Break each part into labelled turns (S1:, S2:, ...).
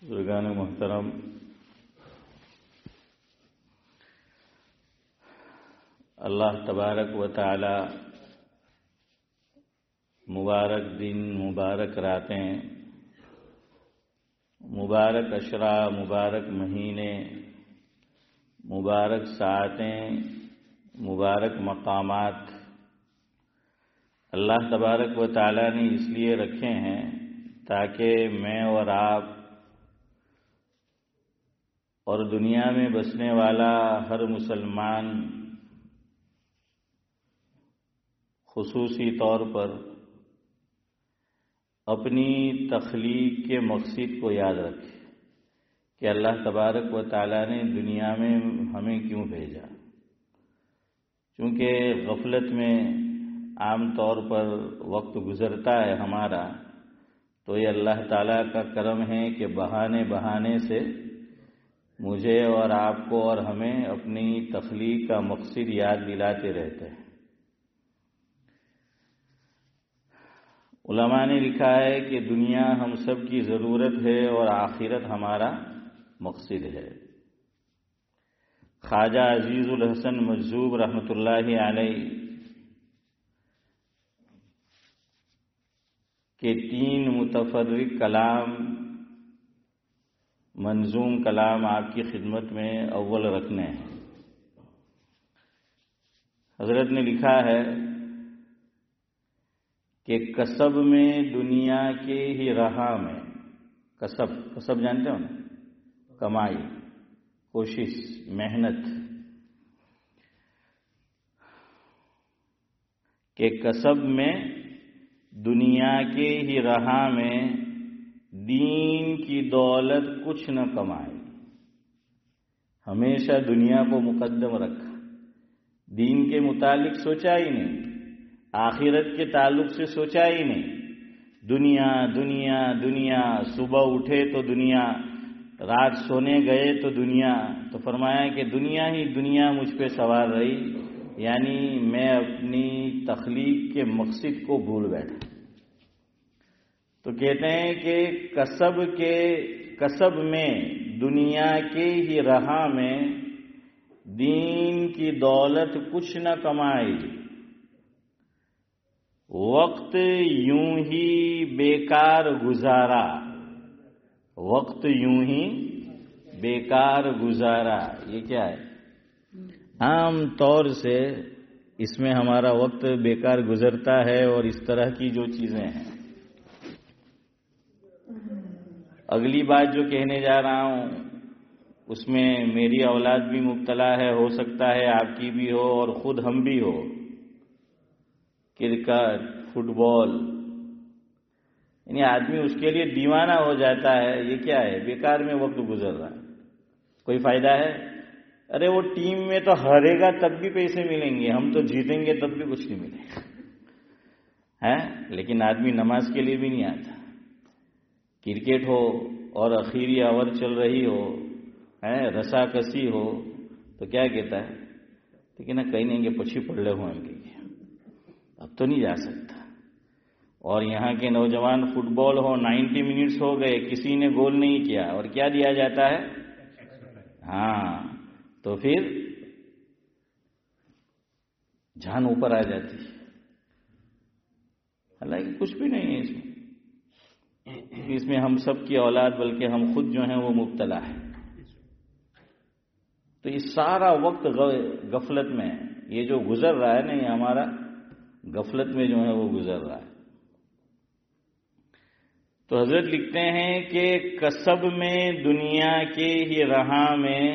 S1: بزرگان محترم، اللہ تبارک و تعالی مبارک دن، مبارک راتیں، مبارک اشرا، مبارک مہینے، مبارک ساعتیں، مبارک مقامات اللہ تبارک و تعالی نے اس لیے رکھے ہیں تاکہ میں اور آپ اور دنیا میں بسنے والا ہر مسلمان خصوصی طور پر اپنی تخلیق کے مقصد کو یاد رکھے کہ اللہ تبارک و تعالی نے دنیا میں ہمیں کیوں بھیجا۔ چونکہ غفلت میں عام طور پر وقت گزرتا ہے ہمارا، تو یہ اللہ تعالیٰ کا کرم ہے کہ بہانے سے مجھے اور آپ کو اور ہمیں اپنی تخلیق کا مقصد یاد دلاتے رہتے ہیں۔ علماء نے لکھا ہے کہ دنیا ہم سب کی ضرورت ہے اور آخرت ہمارا مقصد ہے۔ خواجہ عزیز الحسن مجذوب رحمۃ اللہ علیہ کے 3 متفرق کلام، منظوم کلام آپ کی خدمت میں اول رکھنے ہیں۔ حضرت نے لکھا ہے کہ کسب میں دنیا کے ہی راہ میں، کسب جانتے ہو نا، کمائی، کوشش، محنت، کہ کسب میں دنیا کے ہی راہ میں دین کی دولت کچھ نہ کمائی۔ ہمیشہ دنیا کو مقدم رکھا، دین کے متعلق سوچا ہی نہیں، آخرت کے تعلق سے سوچا ہی نہیں۔ دنیا دنیا دنیا، صبح اٹھے تو دنیا، رات سونے گئے تو دنیا، تو فرمایا کہ دنیا ہی دنیا مجھ پہ سوار رہی، یعنی میں اپنی تخلیق کے مقصد کو بھول بیٹھا۔ تو کہتے ہیں کہ کسب میں دنیا کے ہی راہ میں دین کی دولت کچھ نہ کمائی، وقت یوں ہی بیکار گزارا، وقت یوں ہی بیکار گزارا۔ یہ کیا ہے؟ عام طور سے اس میں ہمارا وقت بیکار گزرتا ہے اور اس طرح کی جو چیزیں ہیں۔ اگلی بات جو کہنے جا رہا ہوں اس میں میری اولاد بھی مبتلا ہے، ہو سکتا ہے آپ کی بھی ہو اور خود ہم بھی ہو۔ کرکٹ، فٹ بال، یعنی آدمی اس کے لیے دیوانہ ہو جاتا ہے۔ یہ کیا ہے؟ بیکار میں وقت گزر رہا ہے، کوئی فائدہ ہے؟ ارے وہ ٹیم میں تو ہارے گا تب بھی پیسے ملیں گے، ہم تو جیتیں گے تب بھی کچھ نہیں ملے گا، لیکن آدمی نماز کے لیے بھی نہیں آتا۔ کرکٹ ہو اور اخیری اوور چل رہی ہو، رسا کسی ہو، تو کیا کہتا ہے؟ لیکن کہیں نہیں کہ پچھی پڑ لے ہوں گے، اب تو نہیں جا سکتا۔ اور یہاں کے نوجوان فٹ بال ہو، 90 منٹس ہو گئے، کسی نے گول نہیں کیا، اور کیا دیا جاتا ہے؟ تو پھر جان اوپر آ جاتی ہے۔ حالانکہ کچھ بھی نہیں ہے اس میں ہم سب کی اولاد بلکہ ہم خود جو ہیں وہ مبتلا ہے۔ تو یہ سارا وقت غفلت میں، یہ جو گزر رہا ہے نا، یہ ہمارا غفلت میں جو ہے وہ گزر رہا ہے۔ تو حضرت لکھتے ہیں کہ کسب میں دنیا کے ہی راہ میں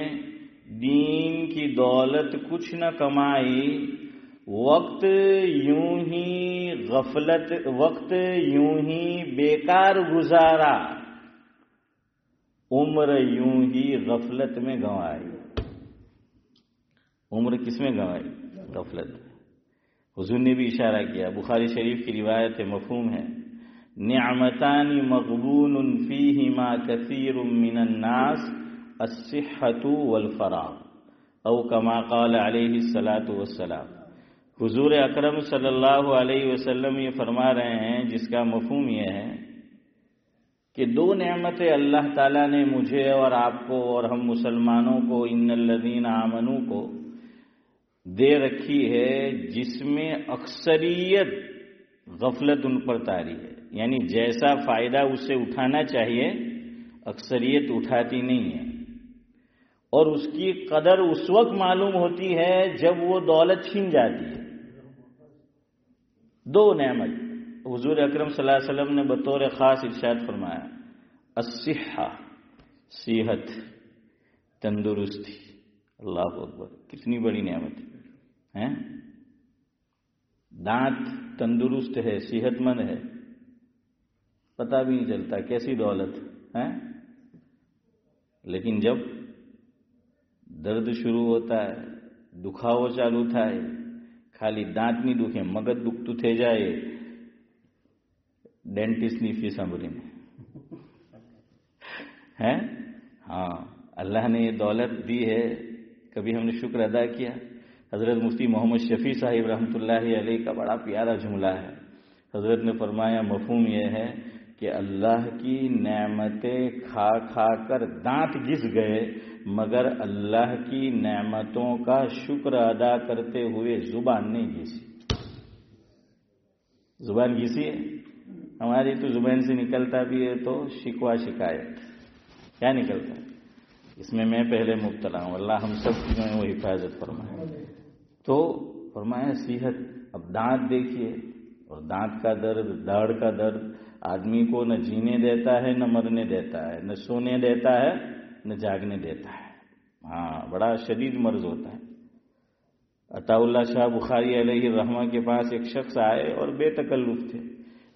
S1: دین کی دولت کچھ نہ کمائی، وقت یوں ہی بیکار گزارا، عمر یوں ہی غفلت میں گنوائی۔ عمر کس میں گنوائی؟ غفلت میں۔ حضور نے بھی اشارہ کیا، بخاری شریف کی روایت ہے، مفہوم ہے، نعمتان مغبون فیہما کثیر من الناس الصحۃ والفراغ، او کما قال علیہ الصلاۃ والسلام۔ حضور اکرم صلی اللہ علیہ وسلم یہ فرما رہے ہیں، جس کا مفہوم یہ ہے کہ دو نعمتیں اللہ تعالیٰ نے مجھے اور آپ کو اور ہم مسلمانوں کو ان الذین آمنوا کو دے رکھی ہے، جس میں اکثریت غفلت ان پر طاری ہے، یعنی جیسا فائدہ اسے اٹھانا چاہیے اکثریت اٹھاتی نہیں ہے، اور اس کی قدر اس وقت معلوم ہوتی ہے جب وہ دولت چھن جاتی ہے۔ دو نعمت حضور اکرم صلی اللہ علیہ وسلم نے بطور خاص ارشاد فرمایا، الصحہ، صحت، تندرستی۔ اللہ اکبر، کتنی بڑی نعمت ہے۔ دانت تندرست ہے، صحت مند ہے، پتہ بھی نہیں چلتا کیسی دولت ہے، لیکن جب درد شروع ہوتا ہے، دکھاو چالو تھا ہے، خالی دانت نہیں دکھے مگج دکھتو تھے جائے، ڈینٹسٹ نہیں فی سنبھلی ہے۔ ہاں، اللہ نے یہ دولت دی ہے، کبھی ہم نے شکر ادا کیا؟ حضرت مفتی محمد شفیع صاحب رحمۃ اللہ علیہ کا بڑا پیارا جملہ ہے۔ حضرت نے فرمایا مفہوم یہ ہے کہ اللہ کی نعمتیں کھا کھا کر دانت گھس گئے، مگر اللہ کی نعمتوں کا شکر ادا کرتے ہوئے زبان نہیں گھسی۔ زبان گھسی ہے ہماری تو زبان سے نکلتا بھی ہے تو شکوہ شکایت، کیا نکلتا ہے؟ اس میں پہلے مبتلا ہوں، اللہ ہم سب کی جو ہے وہ حفاظت فرمائے۔ تو فرمایا صحت، اب دانت دیکھیے، اور دانت کا درد، داڑھ کا درد آدمی کو نہ جینے دیتا ہے نہ مرنے دیتا ہے، نہ سونے دیتا ہے نہ جاگنے دیتا ہے۔ ہاں، بڑا شدید مرض ہوتا ہے۔ عطا اللہ شاہ بخاری علیہ الرحمہ کے پاس ایک شخص آئے اور بے تکلف تھے۔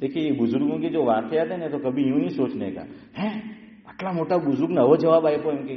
S1: دیکھیے یہ بزرگوں کے جو واقعات ہیں نا تو کبھی یوں نہیں سوچنے کا ہے આટલા મોટા બુઝુર્ગ નવો જવાબ આપ્યો એમ કે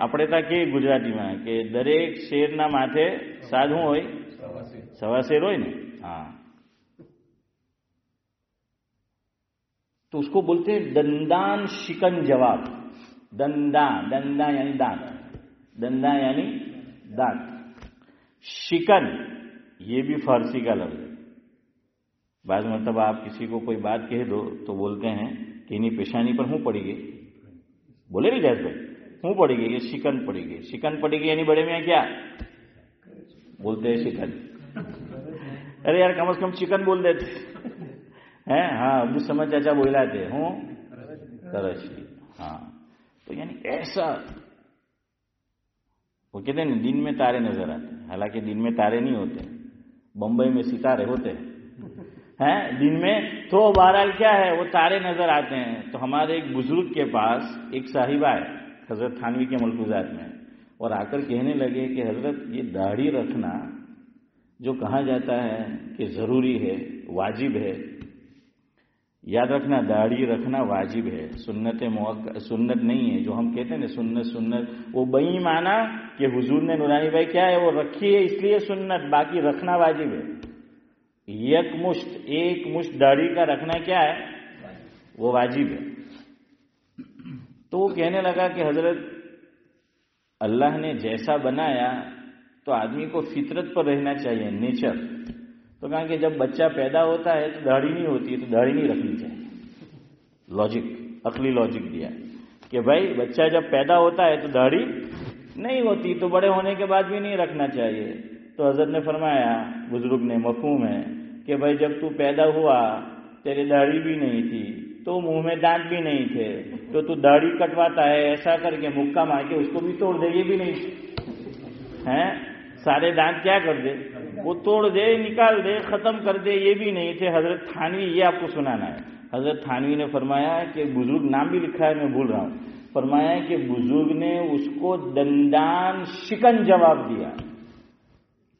S1: આપણે તા કે ગુજરાતીમાં કે દરેક શેરના માથે સાધુ હોય, સવા શેર હોય ને। હા, تو اس کو بولتے ہیں دندان شکن جواب. دندا یعنی دانت، دندا یعنی دانت. شکن یہ بھی فارسی کا لفظ ہے. بعض مرتبہ آپ کسی کو کوئی بات کہہ دو تو بولتے ہیں کہ انہیں پیشانی پر ہوں پڑی گئی، بولے نہیں جیسے بھائی ہوں پڑی گئی، یہ شکن پڑی گئی. شکن پڑی گئی یعنی بڑے میں کیا بولتے ہیں شکن. ارے یار کم از کم چکن بول دیتے ہیں. ہاں ابو سمجھ چاچا بولاتے ہوں کرشی. ہاں تو یعنی ایسا وہ کہتے ہیں دن میں تارے نظر آتے ہیں، حالانکہ دن میں تارے نہیں ہوتے، بمبئی میں ستارے ہوتے ہیں دن میں. تو بہرحال کیا ہے وہ تارے نظر آتے ہیں. تو ہمارے ایک بزرگ کے پاس ایک صاحب آئے حضرت تھانوی کے ملفوظات میں، اور آ کر کہنے لگے کہ حضرت یہ داڑھی رکھنا جو کہا جاتا ہے کہ ضروری ہے، واجب ہے، یاد رکھنا داڑھی رکھنا واجب ہے، سنت نہیں ہے. جو ہم کہتے ہیں نا سنت وہ بئی معنی کہ حضور نے نورانی بھائی کیا ہے وہ رکھی ہے اس لیے سنت، باقی رکھنا واجب ہے. ایک مشت داڑھی کا رکھنا کیا ہے وہ واجب ہے. تو وہ کہنے لگا کہ حضرت اللہ نے جیسا بنایا تو آدمی کو فطرت پر رہنا چاہیے، نیچر. تو کہا کہ جب بچہ پیدا ہوتا ہے تو داڑھی نہیں ہوتی ہے تو داڑھی نہیں رکھنی چاہیے. لاجک، عقلی لاجک دیا کہ بھائی بچہ جب پیدا ہوتا ہے تو داڑھی نہیں ہوتی تو بڑے ہونے کے بعد بھی نہیں رکھنا چاہیے. تو حضرت نے فرمایا، بزرگ نے مفہوم ہے کہ بھائی جب تو پیدا ہوا تیرے داڑھی بھی نہیں تھی تو منہ میں دانت بھی نہیں تھے تو داڑھی کٹواتا ہے ایسا کر کے مکہ مار کے اس کو بھی توڑ دے، یہ بھی نہیں ہیں سارے دانت کیا کر دے وہ توڑ دے، نکال دے، ختم کر دے، یہ بھی نہیں تھے. حضرت تھانوی یہ آپ کو سنانا ہے. حضرت تھانوی نے فرمایا کہ بزرگ نام بھی لکھا ہے میں بھول رہا ہوں، فرمایا کہ بزرگ نے اس کو دندان شکن جواب دیا.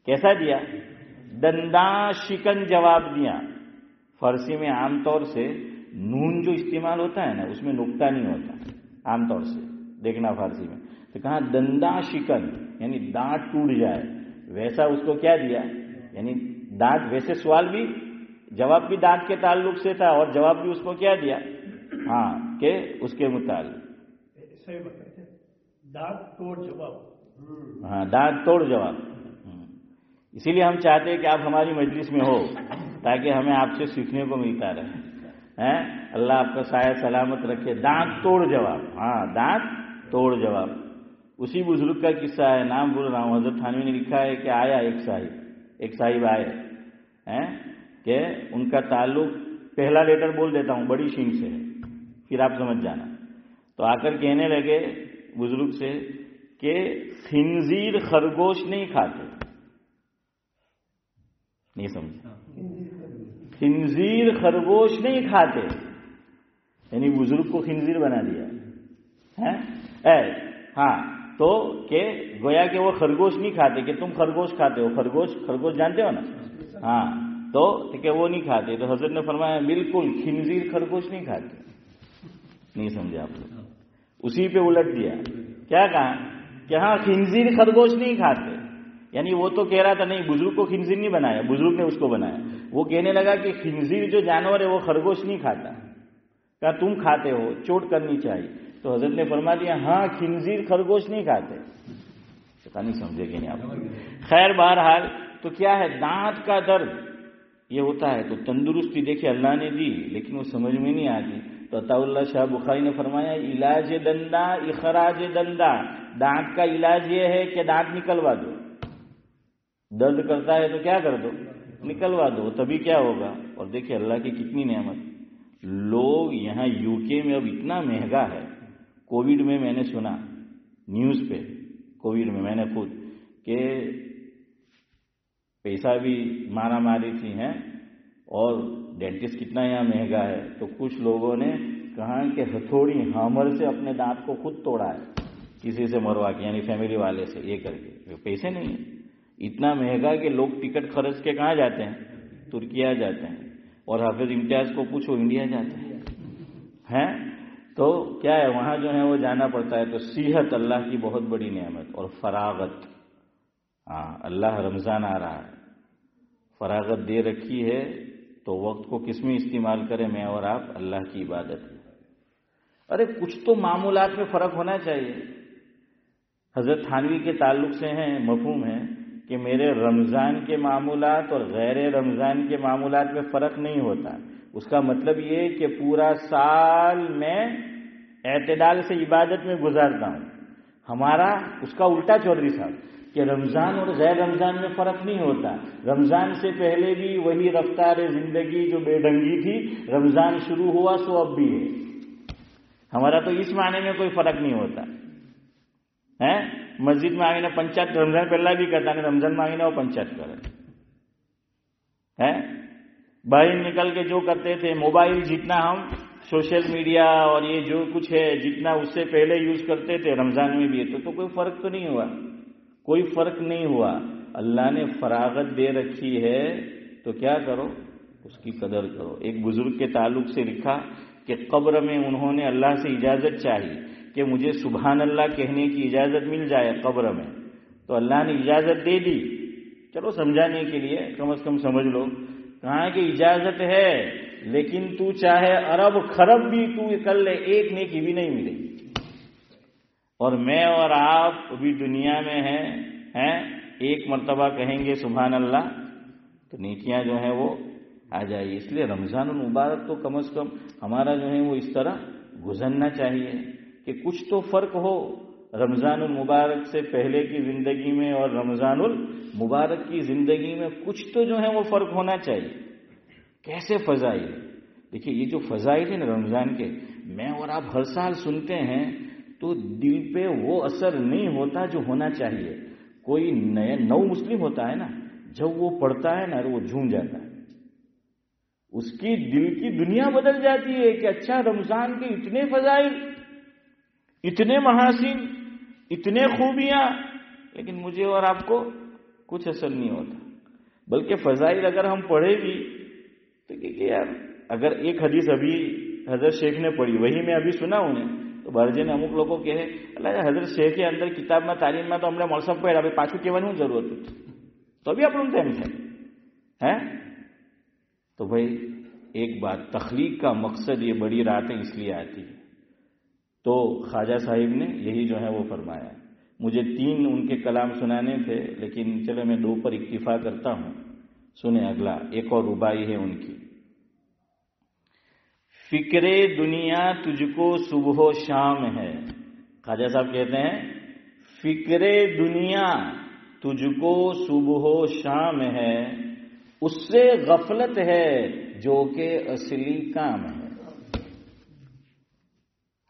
S1: کیسا دیا؟ دندان شکن جواب دیا. فارسی میں عام طور سے نون جو استعمال ہوتا ہے نا اس میں نقطہ نہیں ہوتا عام طور سے، دیکھنا فارسی میں. تو کہا دندان شکن یعنی دانت ٹوٹ جائے، ویسا اس کو کیا دیا یعنی دانت. ویسے سوال بھی جواب بھی دانت کے تعلق سے تھا اور جواب بھی اس کو کیا دیا ہاں کہ اس کے متعلق
S2: دانت توڑ جواب.
S1: ہاں دانت توڑ جواب. اسی لیے ہم چاہتے ہیں کہ آپ ہماری مجلس میں ہو تاکہ ہمیں آپ سے سیکھنے کو ملتا رہے. اللہ آپ کا سایہ سلامت رکھے. دانت توڑ جواب. ہاں دانت توڑ جواب. اسی بزرگ کا قصہ ہے، نام بول رہا ہوں. حضرت تھانوی نے لکھا ہے کہ آیا ایک صاحب آئے کہ ان کا تعلق پہلا لیٹر بول دیتا ہوں بڑی شین سے ہے پھر آپ سمجھ جانا. تو آ کر کہنے لگے بزرگ سے کہ خنزیر خرگوش نہیں کھاتے. نہیں سمجھا؟ خنزیر خرگوش نہیں کھاتے یعنی بزرگ کو خنزیر بنا دیا. ہاں تو کہ گویا کہ وہ خرگوش نہیں کھاتے کہ تم خرگوش کھاتے ہو. خرگوش جانتے ہو نا؟ ہاں تو کہ وہ نہیں کھاتے. تو حضرت نے فرمایا بالکل خنزیر خرگوش نہیں کھاتے. نہیں سمجھے آپ لوگ؟ اسی پہ الٹ دیا. کیا کہا کہ ہاں خنزیر خرگوش نہیں کھاتے. یعنی وہ تو کہہ رہا تھا نہیں بزرگ کو خنزیر نہیں بنایا، بزرگ نے اس کو بنایا. وہ کہنے لگا کہ خنزیر جو جانور ہے وہ خرگوش نہیں کھاتا. کہا تم کھاتے ہو، چوٹ کرنی چاہیے. تو حضرت نے فرما دیا ہاں خنزیر خرگوش نہیں کھاتے. پتا نہیں سمجھے کہ نہیں آپ. خیر بہرحال تو کیا ہے دانت کا درد یہ ہوتا ہے تو تندرستی دیکھیے اللہ نے دی لیکن وہ سمجھ میں نہیں آتی. تو عطا اللہ شاہ بخاری نے فرمایا علاج دندا اخراج دندا. دانت کا علاج یہ ہے کہ دانت نکلوا دو. درد کرتا ہے تو کیا کر دو نکلوا دو، تبھی کیا ہوگا. اور دیکھیے اللہ کی کتنی نعمت. لوگ یہاں یو کے میں اب اتنا مہنگا ہے. کووڈ میں میں نے سنا نیوز پہ، کووڈ میں میں نے خود کہ پیسہ بھی مارا ماری تھی ہیں اور ڈینٹسٹ کتنا یہاں مہنگا ہے. تو کچھ لوگوں نے کہا کہ ہتھوڑی ہامر سے اپنے دانت کو خود توڑا ہے کسی سے مروا کے، یعنی فیملی والے سے یہ کر کے. پیسے نہیں ہیں، اتنا مہنگا کہ لوگ ٹکٹ خرچ کے کہاں جاتے ہیں ترکیہ جاتے ہیں. اور حافظ امتیاز کو پوچھو انڈیا جاتے ہیں. تو کیا ہے وہاں جو ہے وہ جانا پڑتا ہے. تو صحت اللہ کی بہت بڑی نعمت اور فراغت. ہاں اللہ رمضان آ رہا ہے، فراغت دے رکھی ہے تو وقت کو کس میں استعمال کریں؟ میں اور آپ اللہ کی عبادت میں۔ ارے کچھ تو معمولات میں فرق ہونا چاہیے۔ حضرت تھانوی کے تعلق سے ہیں مفہوم ہے کہ میرے رمضان کے معمولات اور غیر رمضان کے معمولات میں فرق نہیں ہوتا۔ اس کا مطلب یہ کہ پورا سال میں اعتدال سے عبادت میں گزارتا ہوں۔ ہمارا اس کا الٹا چودھری صاحب کہ رمضان اور غیر رمضان میں فرق نہیں ہوتا۔ رمضان سے پہلے بھی وہی رفتار زندگی جو بے ڈھنگی تھی، رمضان شروع ہوا سو اب بھی ہے۔ ہمارا تو اس معنی میں کوئی فرق نہیں ہوتا ہے۔ مسجد میں آئینے پنچات رمضان پہلا بھی کرتا ہے، رمضان میں آئینے وہ پنچات کرے باہر نکل کے جو کرتے تھے، موبائل جتنا ہم سوشل میڈیا اور یہ جو کچھ ہے جتنا اس سے پہلے یوز کرتے تھے رمضان میں بھی ہے تو کوئی فرق تو نہیں ہوا، کوئی فرق نہیں ہوا۔ اللہ نے فراغت دے رکھی ہے تو کیا کرو، اس کی قدر کرو۔ ایک بزرگ کے تعلق سے لکھا کہ قبر میں انہوں نے اللہ سے اجازت چاہی کہ مجھے سبحان اللہ کہنے کی اجازت مل جائے قبر میں، تو اللہ نے اجازت دے دی۔ چلو سمجھانے کے لیے کم از کم سمجھ لو، کہاں کہ اجازت ہے لیکن تو چاہے ارب خرب بھی تو کر لے، ایک نیکی بھی نہیں ملے گی۔ اور میں اور آپ ابھی دنیا میں ہیں، ایک مرتبہ کہیں گے سبحان اللہ تو نیکیاں جو ہیں وہ آ جائے۔ اس لیے رمضان المبارک تو کم از کم ہمارا جو ہے وہ اس طرح گزرنا چاہیے کہ کچھ تو فرق ہو رمضان المبارک سے پہلے کی زندگی میں اور رمضان المبارک کی زندگی میں، کچھ تو جو ہے وہ فرق ہونا چاہیے۔ کیسے فضائل، دیکھیے یہ جو فضائل ہیں نا رمضان کے، میں اور آپ ہر سال سنتے ہیں تو دل پہ وہ اثر نہیں ہوتا جو ہونا چاہیے۔ کوئی نو مسلم ہوتا ہے نا، جب وہ پڑھتا ہے نا وہ جھوم جاتا ہے، اس کی دل کی دنیا بدل جاتی ہے کہ اچھا رمضان کے اتنے فضائل، اتنے محاسن، اتنے خوبیاں، لیکن مجھے اور آپ کو کچھ اثر نہیں ہوتا۔ بلکہ فضائل اگر ہم پڑھے بھی تو یار اگر ایک حدیث ابھی حضرت شیخ نے پڑھی، وہی میں ابھی سنا انہیں تو بھرجے نے امک لوگوں کہے اللہ حضرت شیخ کے اندر کتاب میں تعلیم میں تو ہم نے موسم پڑھا ابھی پاچھو کہنے کی ضرورت ہے تو ابھی آپ لوگ ٹائم ہے۔ تو بھائی ایک بات، تخلیق کا مقصد یہ بڑی راتیں اس لیے آتی ہے، تو خواجہ صاحب نے یہی جو ہے وہ فرمایا۔ مجھے 3 ان کے کلام سنانے تھے لیکن چلو میں 2 پر اکتفا کرتا ہوں۔ سنیں اگلا، ایک اور ربائی ہے ان کی۔ فکر دنیا تجھ کو صبح و شام ہے، خواجہ صاحب کہتے ہیں فکر دنیا تجھ کو صبح و شام ہے، اس سے غفلت ہے جو کہ اصلی کام ہے۔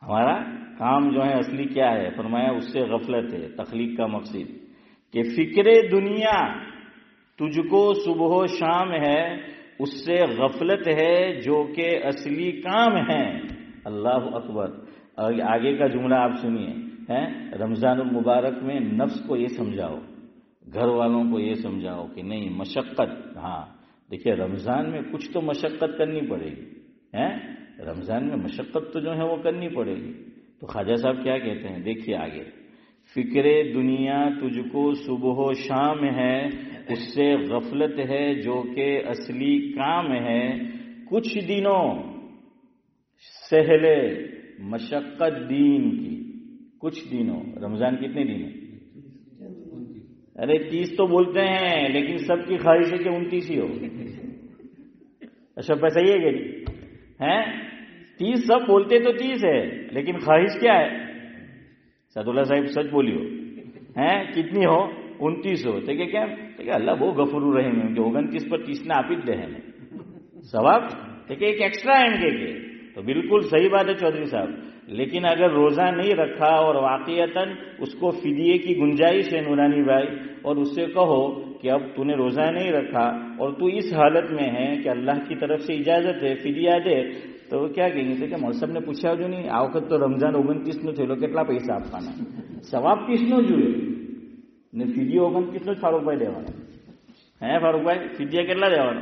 S1: ہمارا کام جو ہے اصلی کیا ہے؟ فرمایا اس سے غفلت ہے۔ تخلیق کا مقصد کہ فکر دنیا تجھ کو صبح و شام ہے، اس سے غفلت ہے جو کہ اصلی کام ہے۔ اللہ اکبر۔ آگے کا جملہ آپ سنیے، رمضان المبارک میں نفس کو یہ سمجھاؤ، گھر والوں کو یہ سمجھاؤ کہ نہیں مشقت، ہاں دیکھیے رمضان میں کچھ تو مشقت کرنی پڑے گی، رمضان میں مشقت تو جو ہے وہ کرنی پڑے گی۔ تو خواجہ صاحب کیا کہتے ہیں دیکھیے آگے، فکر دنیا تجھ کو صبح و شام ہے، اس سے غفلت ہے جو کہ اصلی کام ہے، کچھ دنوں سہلے مشقت دین کی، کچھ دنوں، رمضان کتنے دن ہیں؟ ارے 30 تو بولتے ہیں لیکن سب کی خواہش ہے کہ 29 ہی ہو۔ اچھا صحیح ہے کہ نہیں؟ 30 سب بولتے تو 30 ہے لیکن خواہش کیا ہے؟ سعد اللہ صاحب سچ بولیو، کتنی ہو؟ 29 ہو۔ تو کیا اللہ وہ غفور الرحیم ہے کہ 29 پر 30 نے آپ ہی دے ہیں ثواب، دیکھیے ایک ایکسٹرا ہے ان کے لیے۔ تو بالکل صحیح بات ہے چودھری صاحب، لیکن اگر روزہ نہیں رکھا اور واقعتاً اس کو فدیے کی گنجائش ہے نورانی بھائی، اور اس سے کہو کہ اب تو نے روزہ نہیں رکھا اور تو اس حالت میں ہے کہ اللہ کی طرف سے اجازت ہے فدیہ دے، تو کیا کہیں گے کہ مول صاحب نے پوچھا جو نہیں આ વખત તો રમઝાન 29 નો થયેલો કેટલા પૈસા આપવાના? સવાબ 30 નો જોઈએ ને ફિદિયો 29 નો જ ફારૂકભાઈ દેવાનો। ફારૂકભાઈ ફિદિયા કેટલા દેવાનો?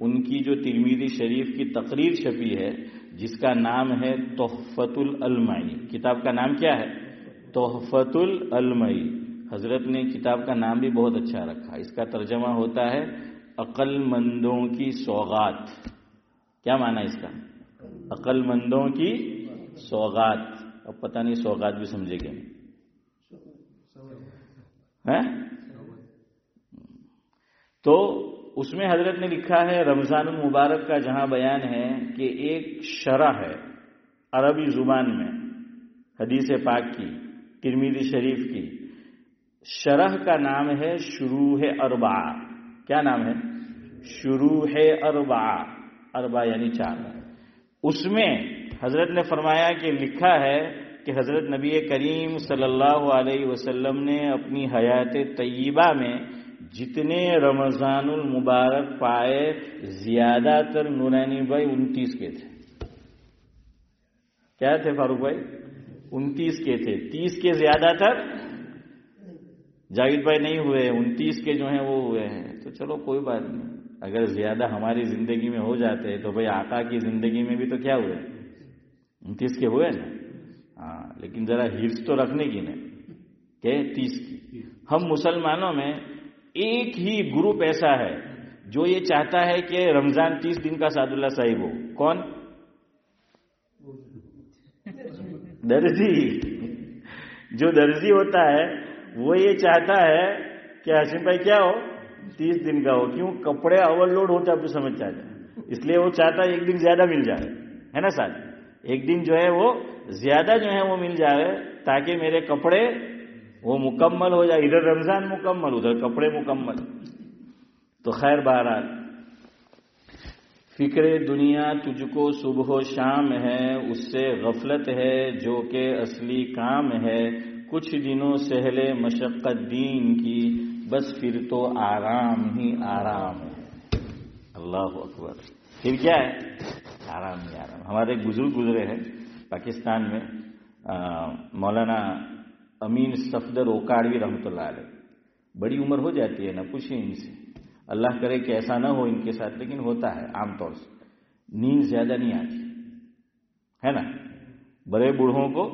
S1: ان کی جو ترمذی شریف کی تقریر چھپی ہے جس کا نام ہے تحفۃ الالمعی. کتاب کا نام کیا ہے؟ تحفۃ الالمعی. حضرت نے کتاب کا نام بھی بہت اچھا رکھا. اس کا ترجمہ ہوتا ہے عقل مندوں کی سوغات. کیا معنی اس کا؟ عقل مندوں کی سوغات. اب پتہ نہیں سوغات بھی سمجھے گے نہیں. تو اس میں حضرت نے لکھا ہے رمضان المبارک کا جہاں بیان ہے کہ ایک شرح ہے عربی زبان میں حدیث پاک کی، ترمذی شریف کی. شرح کا نام ہے شروح اربعہ. کیا نام ہے؟ شروح اربعہ. اربعہ یعنی 4. اس میں حضرت نے فرمایا کہ لکھا ہے کہ حضرت نبی کریم صلی اللہ علیہ وسلم نے اپنی حیات طیبہ میں جتنے رمضان المبارک پائے زیادہ تر نورانی بھائی 29 کے تھے. کیا تھے فاروق بھائی؟ 29 کے تھے. 30 کے زیادہ تر جاوید بھائی نہیں ہوئے، 29 کے جو ہیں وہ ہوئے ہیں. تو چلو کوئی بات نہیں، اگر زیادہ ہماری زندگی میں ہو جاتے تو بھائی آقا کی زندگی میں بھی تو کیا ہوئے؟ 29 کے ہوئے نا. ہاں لیکن ذرا حفظ تو رکھنے کی نا کہ 30 کی. ہم مسلمانوں میں ایک ہی گروپ ایسا ہے جو یہ چاہتا ہے کہ رمضان 30 دن کا سعد اللہ صاحب ہو. کون؟ درزی. جو درزی ہوتا ہے وہ یہ چاہتا ہے کہ حسین بھائی کیا ہو 30 دن کا ہو. کیوں؟ کپڑے اوور لوڈ ہوتا ہے، آپ سمجھ چاہتا ہے، اس لیے وہ چاہتا ہے ایک دن زیادہ مل جائے، ہے نا ساتھ؟ ایک دن جو ہے وہ زیادہ جو ہے وہ مل جائے تاکہ میرے کپڑے وہ مکمل ہو جائے. ادھر رمضان مکمل، ادھر کپڑے مکمل. تو خیر بہرحال فکر دنیا تجھ کو صبح و شام ہے، اس سے غفلت ہے جو کہ اصلی کام ہے. کچھ دنوں سہلے مشقت دین کی، بس پھر تو آرام ہی آرام ہے. اللہ اکبر. پھر کیا ہے؟ آرام ہی آرام. ہمارے بزرگ گزرے ہیں پاکستان میں، مولانا امین صفدر اوکاڑوی رحمۃ اللہ علیہ. بڑی عمر ہو جاتی ہے نا، پوچھیں ان سے. اللہ کرے کہ ایسا نہ ہو ان کے ساتھ، لیکن ہوتا ہے عام طور سے. نیند زیادہ نہیں آتی ہے نا. بڑے بوڑھوں کو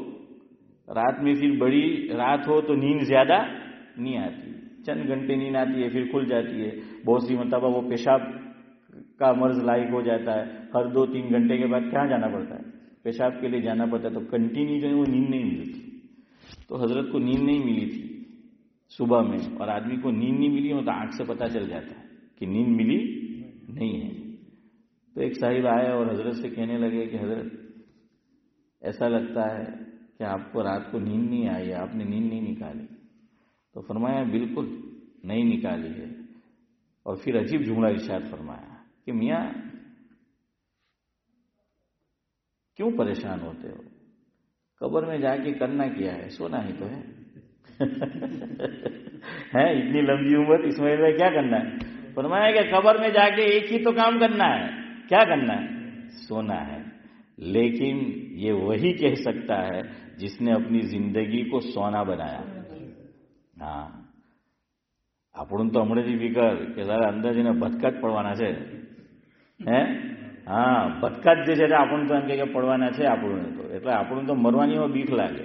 S1: رات میں پھر بڑی رات ہو تو نیند زیادہ نہیں آتی، چند گھنٹے نیند آتی ہے پھر کھل جاتی ہے. بہت سی مرتبہ وہ پیشاب کا مرض لاحق ہو جاتا ہے، ہر 2-3 گھنٹے کے بعد کہاں جانا پڑتا ہے؟ پیشاب کے لیے جانا پڑتا ہے. تو کنٹینیو جو ہے وہ نیند نہیں ملتی. تو حضرت کو نیند نہیں ملی تھی صبح میں، اور آدمی کو نیند نہیں ملی ہو تو آنکھ سے پتہ چل جاتا ہے کہ نیند ملی نہیں ہے. تو ایک صاحب آئے اور حضرت سے کہنے لگے کہ حضرت ایسا لگتا ہے کہ آپ کو رات کو نیند نہیں آئی، آپ نے نیند نہیں نکالی. تو فرمایا بالکل نہیں نکالی ہے. اور پھر عجیب جملہ ارشاد فرمایا کہ میاں کیوں پریشان ہوتے ہو؟ قبر میں جا کے کرنا کیا ہے؟ سونا ہی تو ہے. اتنی لمبی عمر اسماعیل بھائی کیا کرنا ہے؟ فرمایا کہ قبر میں جا کے ایک ہی تو کام کرنا ہے. کیا کرنا ہے؟ سونا ہے. لیکن یہ وہی کہہ سکتا ہے جس نے اپنی زندگی کو سونا بنایا. ہاں આપણું તો હમણાંથી ફિકર કે તારે અંદાજીને ભટકાટ પડવાના છે. હા ભટકાટ જે છે આપણને તો એમ કે પડવાના છે આપણને તો, એટલે આપણને તો મરવાની બીક લાગે.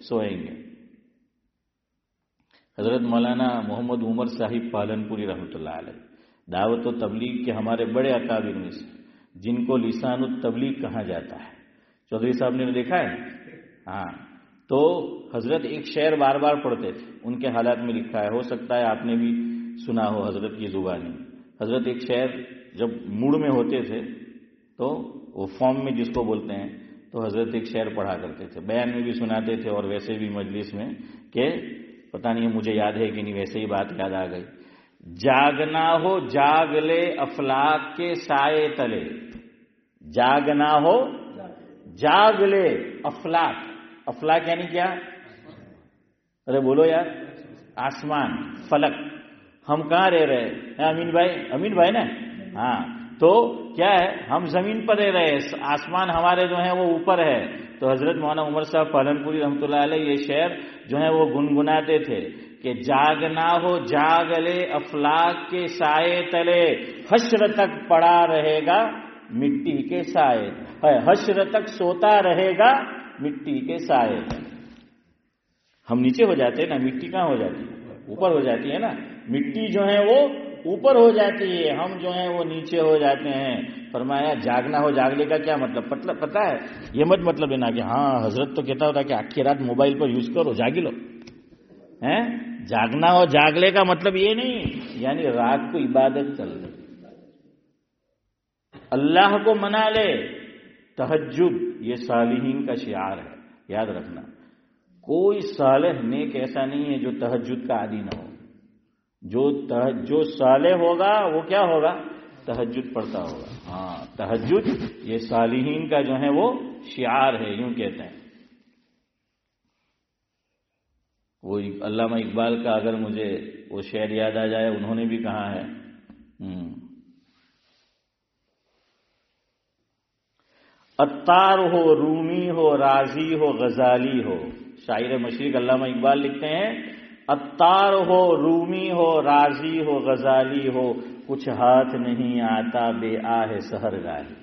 S1: سوئیں گے. حضرت مولانا محمد عمر صاحب پالنپوری رحمۃ اللہ علیہ دعوت و تبلیغ کے ہمارے بڑے اکابر میں سے، جن کو لسان التبلیغ کہا جاتا ہے. چودھری صاحب نے دیکھا ہے؟ ہاں. تو حضرت ایک شعر بار بار پڑھتے تھے، ان کے حالات میں لکھا ہے، ہو سکتا ہے آپ نے بھی سنا ہو حضرت کی زبانی. حضرت ایک شعر جب موڈ میں ہوتے تھے تو وہ فارم میں جس کو بولتے ہیں، تو حضرت ایک شعر پڑھا کرتے تھے، بیان میں بھی سناتے تھے اور ویسے بھی مجلس میں، کہ پتہ نہیں مجھے یاد ہے کہ نہیں، ویسے ہی بات یاد آ گئی. جاگنا ہو جاگ لے افلاک کے سائے تلے، جاگنا ہو جاگ لے افلاک. افلاک یعنی کیا؟ ارے بولو یار. آسمان، فلک. ہم کہاں رہ رہے ہیں امین بھائی؟ امین بھائی نا؟ ہاں. تو کیا ہے، ہم زمین پر رہ رہے ہیں، آسمان ہمارے جو ہیں وہ اوپر ہے. تو حضرت مولانا عمر صاحب پالنپوری رحمۃ اللہ علیہ یہ شعر جو ہے وہ گنگناتے تھے کہ جاگنا ہو جاگ لے افلاک کے سائے تلے، حشر تک پڑا رہے گا مٹی کے سائے، حشر تک سوتا رہے گا مٹی کے سائے. ہم نیچے ہو جاتے ہیں نا، مٹی کہاں ہو جاتی ہے؟ اوپر ہو جاتی ہے نا. مٹی جو ہے وہ اوپر ہو جاتی ہے، ہم جو ہیں وہ نیچے ہو جاتے ہیں. فرمایا جاگنا ہو جاگنے کا کیا مطلب پتہ ہے؟ یہ مت مطلب ہے نا کہ ہاں حضرت تو کہتا ہوتا کہ آخری رات موبائل پر یوز کرو جاگی لو. جاگنا ہو جاگلے کا مطلب یہ نہیں، یعنی رات کو عبادت کر لے، اللہ کو منا لے. تہجد یہ صالحین کا شعار ہے، یاد رکھنا. کوئی صالح نیک ایسا نہیں ہے جو تہجد کا عادی نہ ہو. جو صالح ہوگا وہ کیا ہوگا؟ تہجد پڑھتا ہوگا. ہاں، تہجد یہ صالحین کا جو ہے وہ شعار ہے، یوں کہتے ہیں. وہ علامہ اقبال کا اگر مجھے وہ شعر یاد آ جائے، انہوں نے بھی کہا ہے، عطار ہو، رومی ہو، رازی ہو، غزالی ہو. شاعر مشرق علامہ اقبال لکھتے ہیں عطار ہو، رومی ہو، رازی ہو، غزالی ہو، کچھ ہاتھ نہیں آتا بے آہ سحر گاہی.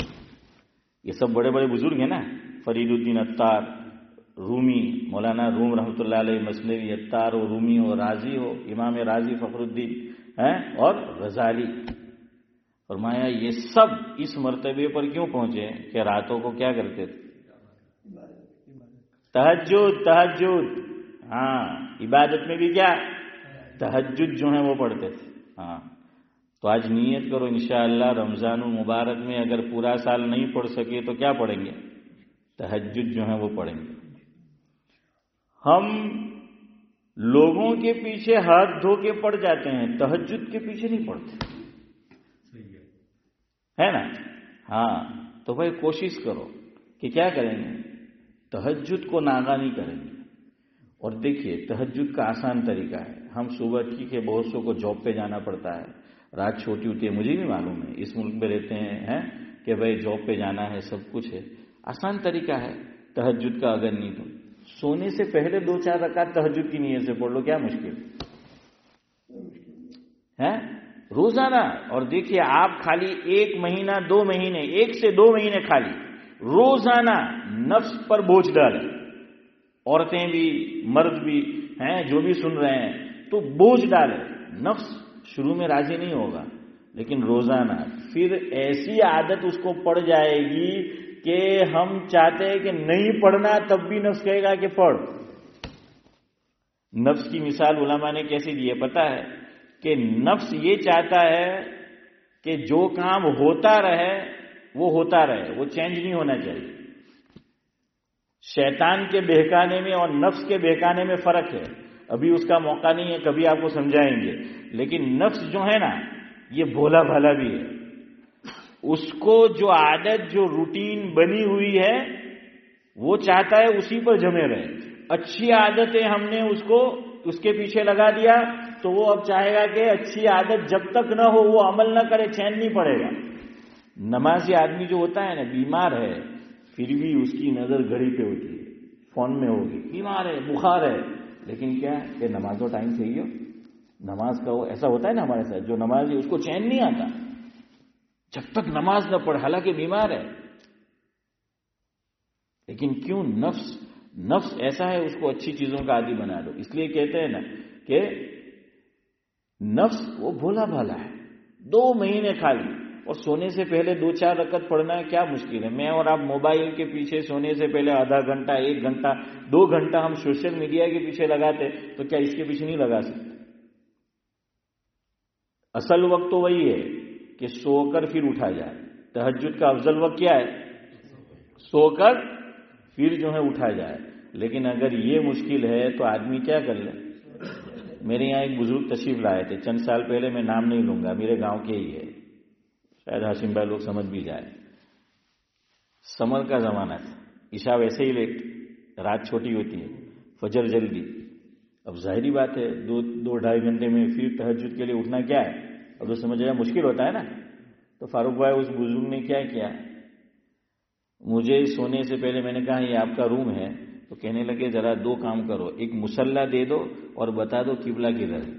S1: یہ سب بڑے بڑے بزرگ ہیں نا، فرید الدین عطار، رومی، مولانا روم رحمۃ اللہ علیہ مثنوی. عطار ہو، رومی ہو، رازی ہو، امام رازی فخر الدین اور غزالی. فرمایا یہ سب اس مرتبے پر کیوں پہنچے کہ راتوں کو کیا کرتے تھے؟ تہجد. ہاں، عبادت میں بھی کیا؟ تہجد جو ہے وہ پڑھتے تھے. ہاں، تو آج نیت کرو انشاءاللہ رمضان المبارک میں اگر پورا سال نہیں پڑھ سکے تو کیا پڑھیں گے؟ تہجد جو ہے وہ پڑھیں گے. ہم لوگوں کے پیچھے ہاتھ دھو کے پڑ جاتے ہیں، تہجد کے پیچھے نہیں پڑتے، ہے نا؟ ہاں، تو بھائی کوشش کرو کہ کیا کریں گے؟ تہجد کو ناغا نہیں کریں گے. اور دیکھیے تہجد کا آسان طریقہ ہے. ہم صبح ٹھیک ہے بہت سو کو جاب پہ جانا پڑتا ہے، رات چھوٹی ہوتی ہے، مجھے بھی معلوم ہے، اس ملک میں رہتے ہیں کہ بھائی جاب پہ جانا ہے، سب کچھ ہے. آسان طریقہ ہے تہجد کا. اگر نہیں تو سونے سے پہلے 2-4 رکعت تہجد کی نیت سے پڑھ لو، کیا مشکل ہے؟ روزانہ. اور دیکھیے آپ خالی 1 مہینہ 2 مہینے، 1 سے 2 مہینے خالی روزانہ نفس پر بوجھ ڈالیں، عورتیں بھی مرد بھی ہیں جو بھی سن رہے ہیں، تو بوجھ ڈالیں. نفس شروع میں راضی نہیں ہوگا، لیکن روزانہ پھر ایسی عادت اس کو پڑ جائے گی کہ ہم چاہتے ہیں کہ نہیں پڑھنا تب بھی نفس کہے گا کہ پڑھ. نفس کی مثال علماء نے کیسی دی ہے پتہ ہے؟ کہ نفس یہ چاہتا ہے کہ جو کام ہوتا رہے وہ ہوتا رہے، وہ چینج نہیں ہونا چاہیے. شیطان کے بہکانے میں اور نفس کے بہکانے میں فرق ہے. ابھی اس کا موقع نہیں ہے، کبھی آپ کو سمجھائیں گے. لیکن نفس جو ہے نا یہ بھولا بھالا بھی ہے. اس کو جو عادت جو روٹین بنی ہوئی ہے وہ چاہتا ہے اسی پر جمے رہے. اچھی عادتیں ہم نے اس کے پیچھے لگا دیا تو وہ اب چاہے گا کہ اچھی عادت جب تک نہ ہو وہ عمل نہ کرے، چین نہیں پڑے گا. نمازی آدمی جو ہوتا ہے نا، بیمار ہے پھر بھی اس کی نظر گھڑی پہ ہوتی ہے، فون میں ہوگی، بیمار ہے، بخار ہے، لیکن کیا ہے کہ نماز کا ٹائم چاہیے. نماز کا وہ ایسا ہوتا ہے نا ہمارے ساتھ، جو نمازی اس کو چین نہیں آتا جب تک نماز نہ پڑھے، حالانکہ بیمار ہے. لیکن کیوں؟ نفس نفس ایسا ہے اس کو اچھی چیزوں کا عادی بنا دو. اس لیے کہتے ہیں نا کہ نفس وہ بھولا بھالا ہے. 2 مہینے خالی اور سونے سے پہلے 2-4 رکعت پڑھنا ہے کیا مشکل ہے. میں اور آپ موبائل کے پیچھے سونے سے پہلے آدھا گھنٹہ 1 گھنٹہ 2 گھنٹہ ہم سوشل میڈیا کے پیچھے لگاتے تو کیا اس کے پیچھے نہیں لگا سکتے. اصل وقت تو وہی ہے کہ سو کر پھر اٹھا جائے. تہجد کا افضل وقت کیا ہے؟ سو کر پھر جو ہے اٹھا جائے. لیکن اگر یہ مشکل ہے تو آدمی کیا کر لے. میرے یہاں ایک بزرگ تشریف لائے تھے چند سال پہلے, میں نام نہیں لوں گا, میرے گاؤں کے ہی ہے, شاید ہاشم بھائی لوگ سمجھ بھی جائے. سمر کا زمانہ تھا, عشاء ویسے ہی لیٹ, رات چھوٹی ہوتی ہے, فجر جلدی. اب ظاہری بات ہے 2-2.5 گھنٹے میں پھر تہجد کے لیے اٹھنا کیا ہے. اب تو سمجھ آیا مشکل ہوتا ہے نا. تو فاروق بھائی اس بزرگ نے کیا کیا, مجھے سونے سے پہلے میں نے کہا یہ آپ کا روم ہے, تو کہنے لگے ذرا 2 کام کرو, ایک مصلی دے دو اور بتا دو قبلہ کدھر ہے.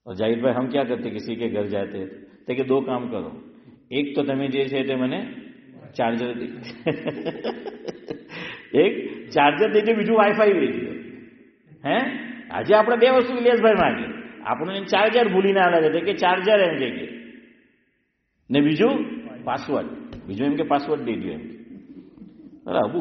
S1: اور جاہد بھائی ہم کیا کرتے, کسی کے گھر جاتے تو کہ 2 کام کرو, ایک تو تمہیں جیسے تھے میں نے چارجر دے ایک ચાર્જર દેજો, બીજું વાઈફાઈ દેજો. હે આજે આપણે 2 વસ્તુ ઇલિયાસભાઈ માંગે. આપણને ચાર્જર ભૂલીને આવ્યા છે કે ચાર્જર એમ કે ને બીજું પાસવર્ડ, બીજું એમ કે પાસવર્ડ દઈ દો એમ. બરાબર,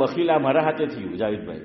S1: બખીલા મારા હાથે થયું જાવેદભાઈ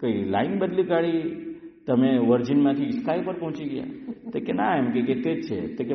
S1: કઈ લાઈન બદલી કાઢી તમે વર્જિનમાંથી સ્કાય પર પહોંચી ગયા. તો કે ના એમ કે તે જ છે. તો કે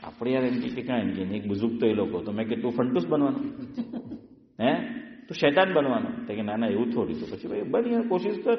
S1: આપણે યાર એમ કે કાંઈ એમ કે એક બુઝુર્ગ તો એ લોકો, તો મેં કે તું ફંટુસ બનવાનો હે, તું શૈતાન બનવાનો. તો કે ના ના એવું થોડી. તો પછી ભાઈ બન યાર કોશિશ કર.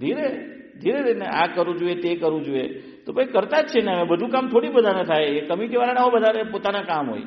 S1: ધીરે ધીરે ને આ કરવું જોઈએ, તે કરવું જોઈએ. તો ભાઈ કરતા જ છે ને, હવે બધું કામ થોડી બધાને થાય. એ કમિટીવાળાના હો વધારે પોતાના કામ હોય.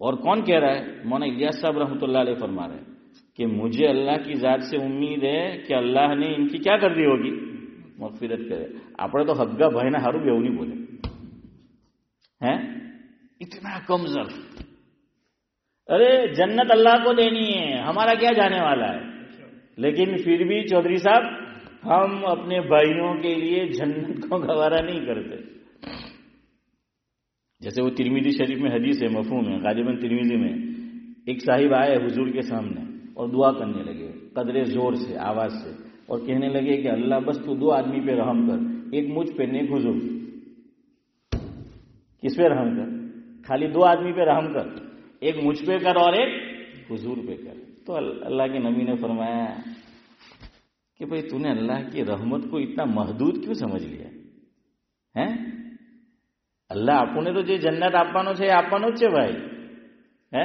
S1: اور کون کہہ رہا ہے؟ مولانا الیاس صاحب رحمۃ اللہ علیہ فرما رہے ہیں کہ مجھے اللہ کی ذات سے امید ہے کہ اللہ نے ان کی کیا کر دی ہوگی؟ مغفرت کرے. آپ تو حقا بھائی نا ہارو بھی نہیں بولے ہیں اتنا کم ظرف. ارے جنت اللہ کو دینی ہے، ہمارا کیا جانے والا ہے. لیکن پھر بھی چودھری صاحب ہم اپنے بھائیوں کے لیے جنت کو گوارا نہیں کرتے. جیسے وہ ترمذی شریف میں حدیث ہے، مفہوم ہے، غالباً ترمذی میں ایک صاحب آئے حضور کے سامنے اور دعا کرنے لگے قدرے زور سے، آواز سے، اور کہنے لگے کہ اللہ بس تو دو آدمی پہ رحم کر، ایک مجھ پہ ایک حضور. کس پہ رحم کر؟ خالی دو آدمی پہ رحم کر، ایک مجھ پہ کر اور ایک حضور پہ کر. تو اللہ کے نبی نے فرمایا کہ بھئی تو نے اللہ کی رحمت کو اتنا محدود کیوں سمجھ لیا ہے؟ اللہ આપણને તો જે જન્નત આપવાનો છે એ આપવાનો જ છે ભાઈ. હે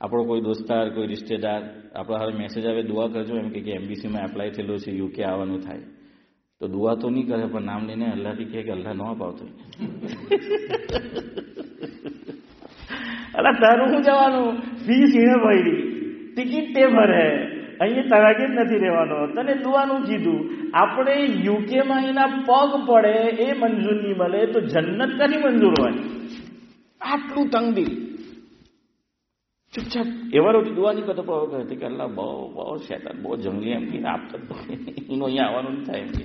S1: આપણો કોઈ દોસ્તાર, કોઈ રિશ્તેદાર આપણા હારે મેસેજ આવે દુઆ કરજો એમ કે એમબીસીમાં એપ્લાય થયેલો છે, યુકે આવવાનું થાય, તો દુઆ તો નહીં કરે પણ નામ લઈને અલ્લાહથી કહે કે અલ્લાહ ન અપાવતો. અલા તારું શું જવાનું? ફીસ એને ભરી, ટિકિટ તે ભરે, અહીંયા તરાકે જ નથી રહેવાનો, તને દુઆનું કીધું. આપણે યુકેમાં એના પગ પડે એ મંજૂર નહીં મળે તો જન્નત ક્યાંથી મંજૂર હોય? આટલું તંગદિલ. ચૂપચાપ એવા રોટી દુઆ નહીં કરતો પણ કહે કે અલ્લાહ બહુ શૈતાન બહુ જંગલી એમ કે આપતો એનું અહીંયા આવવાનું નહીં થાય એમ કે.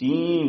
S1: 3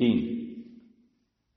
S1: 3.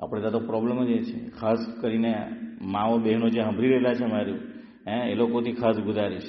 S1: આપણે ત્યાં તો પ્રોબ્લેમ જ એ છે, ખાસ કરીને માઓ બહેનો જે સાંભળી રહેલા છે મારું, એ લોકોથી ખાસ ગુજારિશ.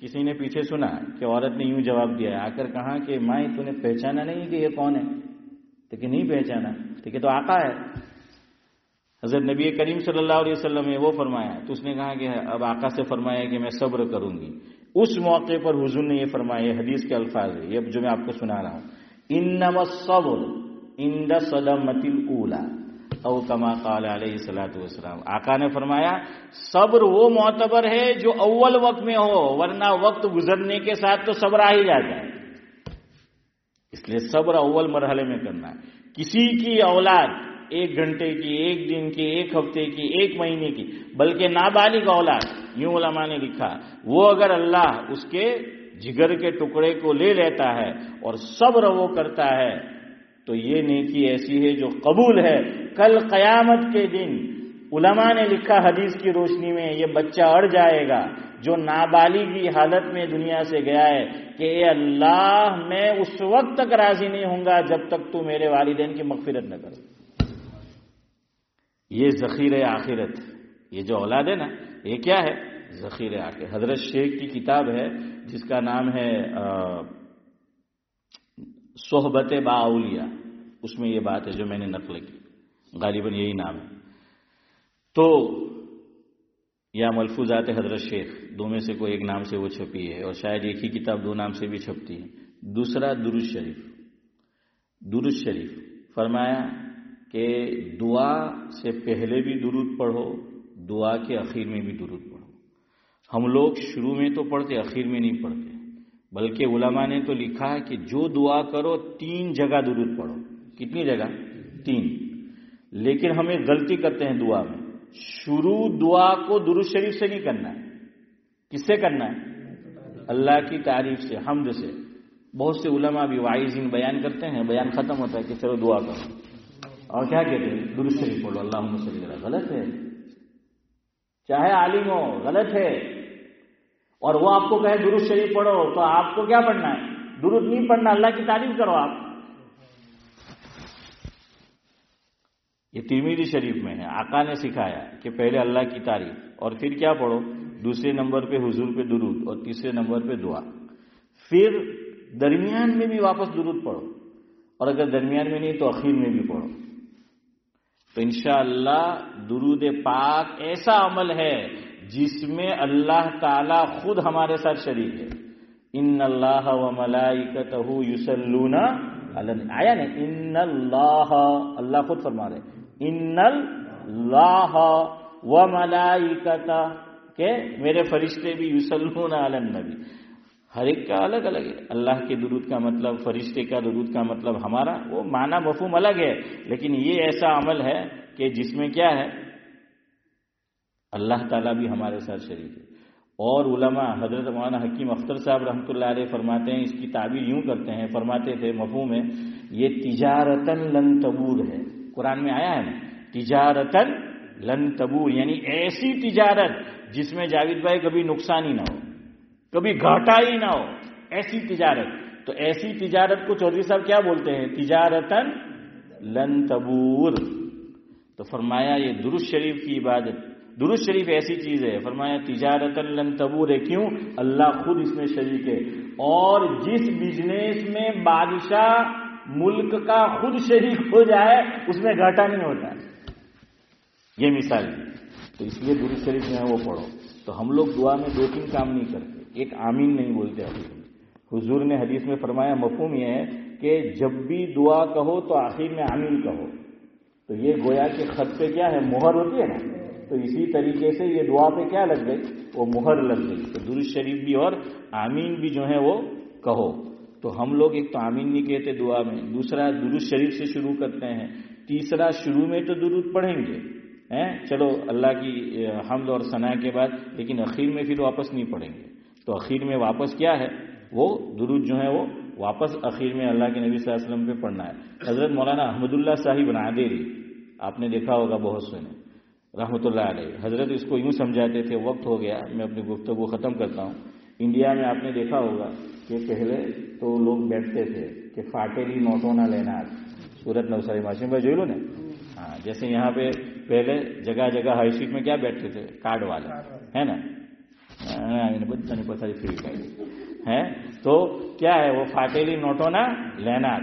S1: کسی نے پیچھے سنا کہ عورت نے یوں جواب دیا ہے، آ کر کہا کہ ماں تو نے پہچانا نہیں کہ یہ کون ہے؟ لیکن نہیں پہچانا، ٹھیک ہے تو آقا ہے۔ حضرت نبی کریم صلی اللہ علیہ وسلم نے وہ فرمایا تو اس نے کہا کہ اب آقا سے فرمایا کہ میں صبر کروں گی۔ اس موقع پر حضور نے یہ فرمایا، یہ حدیث کے الفاظ ہے، یہ جو میں آپ کو سنا رہا ہوں، انما الصبر عند صدمۃ الاولی او کما قال علیہ الصلوۃ والسلام۔ آقا نے فرمایا صبر وہ معتبر ہے جو اول وقت میں ہو، ورنہ وقت گزرنے کے ساتھ تو صبر آ ہی جاتا ہے۔ اس لیے صبر اول مرحلے میں کرنا ہے۔ کسی کی اولاد 1 گھنٹے کی، 1 دن کی، 1 ہفتے کی، 1 مہینے کی، بلکہ نابالغ اولاد، یوں علماء نے لکھا، وہ اگر اللہ اس کے جگر کے ٹکڑے کو لے لیتا ہے اور صبر وہ کرتا ہے تو یہ نیکی ایسی ہے جو قبول ہے۔ کل قیامت کے دن علماء نے لکھا حدیث کی روشنی میں، یہ بچہ اڑ جائے گا جو نابالغی حالت میں دنیا سے گیا ہے کہ اے اللہ میں اس وقت تک راضی نہیں ہوں گا جب تک تو میرے والدین کی مغفرت نہ کر۔ یہ ذخیرہ آخرت، یہ جو اولاد ہے نا، یہ کیا ہے؟ ذخیرہ آخرت۔ حضرت شیخ کی کتاب ہے جس کا نام ہے صحبت با اولیاء، اس میں یہ بات ہے جو میں نے نقل کی، غالباً یہی نام ہے۔ تو یا ملفوظات حضرت شیخ، دو میں سے کوئی ایک نام سے وہ چھپی ہے، اور شاید ایک ہی کتاب 2 نام سے بھی چھپتی ہے۔ دوسرا درود شریف، درود شریف فرمایا کہ دعا سے پہلے بھی درود پڑھو، دعا کے اخیر میں بھی درود پڑھو۔ ہم لوگ شروع میں تو پڑھتے، اخیر میں نہیں پڑھتے، بلکہ علماء نے تو لکھا کہ جو دعا کرو 3 جگہ درود پڑھو۔ کتنی جگہ؟ 3۔ لیکن ہمیں غلطی کرتے ہیں دعا میں، شروع دعا کو درود شریف سے نہیں کرنا ہے۔ کس سے کرنا ہے؟ اللہ کی تعریف سے، حمد سے۔ بہت سے علماء بھی واعظین بیان کرتے ہیں، بیان ختم ہوتا ہے کہ چلو دعا کرو، اور کیا کہتے ہیں؟ درود شریف پڑھو، اللہم صلی اللہ۔ غلط ہے، چاہے عالم ہو، غلط ہے۔ اور وہ آپ کو کہے درود شریف پڑھو تو آپ کو کیا پڑھنا ہے؟ درود نہیں پڑھنا، اللہ کی تعریف کرو آپ۔ یہ ترمذی شریف میں ہے، آقا نے سکھایا کہ پہلے اللہ کی تعریف اور پھر کیا پڑھو؟ دوسرے نمبر پہ حضور پہ درود اور تیسرے نمبر پہ دعا، پھر درمیان میں بھی واپس درود پڑھو، اور اگر درمیان میں نہیں تو اخیر میں بھی پڑھو۔ تو انشاءاللہ درود پاک ایسا عمل ہے جس میں اللہ تعالی خود ہمارے ساتھ شریک ہے۔ ان اللہ و ملائکتہ یصلون علی، آیا نا؟ ان اللہ، اللہ خود فرما رہے ان اللہ و ملائکتہ، کہ میرے فرشتے بھی یصلون علی النبی۔ ہر ایک کا الگ الگ ہے، اللہ کے درود کا مطلب، فرشتے کا درود کا مطلب، ہمارا وہ معنی مفہوم الگ ہے، لیکن یہ ایسا عمل ہے کہ جس میں کیا ہے؟ اللہ تعالیٰ بھی ہمارے ساتھ شریک ہے۔ اور علماء حضرت مولانا حکیم اختر صاحب رحمۃ اللہ علیہ فرماتے ہیں، اس کی تعبیر یوں کرتے ہیں، فرماتے تھے مفہوم ہے، یہ تجارتاً لن تبور ہے۔ قرآن میں آیا ہے نا، تجارتاً لن تبور، یعنی ایسی تجارت جس میں جاوید بھائی کبھی نقصان ہی نہ ہو، کبھی گھاٹا ہی نہ ہو، ایسی تجارت۔ تو ایسی تجارت کو چودھری صاحب کیا بولتے ہیں؟ تجارتاً لن تبور۔ تو فرمایا یہ درود شریف کی عبادت، درود شریف ایسی چیز ہے، فرمایا تجارتاً لن تبور ہے۔ کیوں؟ اللہ خود اس میں شریک ہے، اور جس بزنس میں بادشاہ ملک کا خود شریک ہو جائے اس میں گھاٹا نہیں ہوتا، یہ مثال ہے۔ تو اس لیے درود شریف جو ہے وہ پڑھو۔ تو ہم لوگ دعا میں 2-3 کام نہیں کرتے، ایک آمین نہیں بولتے حدیث میں۔ حضور نے حدیث میں فرمایا، مفہوم یہ ہے کہ جب بھی دعا کہو تو آخر میں آمین کہو۔ تو یہ گویا کہ خط پہ کیا ہے؟ مہر ہوتی ہے نا، تو اسی طریقے سے یہ دعا پہ کیا لگ گئی؟ وہ مہر لگ گئی۔ تو درود شریف بھی اور آمین بھی جو ہے وہ کہو۔ تو ہم لوگ ایک تو آمین نہیں کہتے دعا میں، دوسرا درود شریف سے شروع کرتے ہیں، تیسرا شروع میں تو درود پڑھیں گے، چلو اللہ کی حمد اور ثنا کے بعد، لیکن اخیر میں پھر واپس نہیں پڑھیں گے۔ تو اخیر میں واپس کیا ہے؟ وہ درود جو ہے وہ واپس اخیر میں اللہ کے نبی صلی اللہ علیہ وسلم پہ پڑھنا ہے۔ حضرت مولانا احمد اللہ صاحب نادری، آپ نے دیکھا ہوگا، بہت سنے، رحمۃ اللہ علیہ، حضرت اس کو یوں سمجھاتے تھے، وقت ہو گیا میں اپنی گفتگو ختم کرتا ہوں۔ انڈیا میں آپ نے دیکھا ہوگا کہ پہلے تو لوگ بیٹھتے تھے کہ فاٹیلی نوٹوں نہ لینا، سورت نوساری معاشرے میں جو لو نا، ہاں، جیسے یہاں پہ پہلے جگہ جگہ ہائی اسٹریٹ میں کیا بیٹھتے تھے؟ کارڈ والے، ہے نا، આવીને બધાની પથારી ફેરવી કાઢી. હે તો ક્યાં હે વો ફાટેલી નોટોના લેનાર.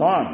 S1: 3,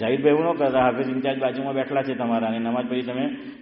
S1: જાહિર ભાઈ એવું ન કરતા, હાફિઝ ઇન્ચાર્જ બાજુમાં બેઠલા છે તમારા અને નમાજ પછી તમે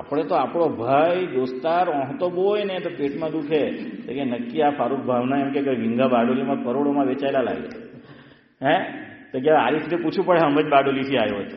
S1: આપણે તો આપણો ભાઈ દોસ્તાર તો બહુ હોય ને તો પેટમાં દુખે તો કે નક્કી આ ફારૂક ભાવના એમ કે વિંગા બારડોલીમાં કરોડોમાં વેચાયેલા લાગે. હે તો કે આ રીતે પૂછવું પડે હમ જ બારડોલીથી આવ્યો હતો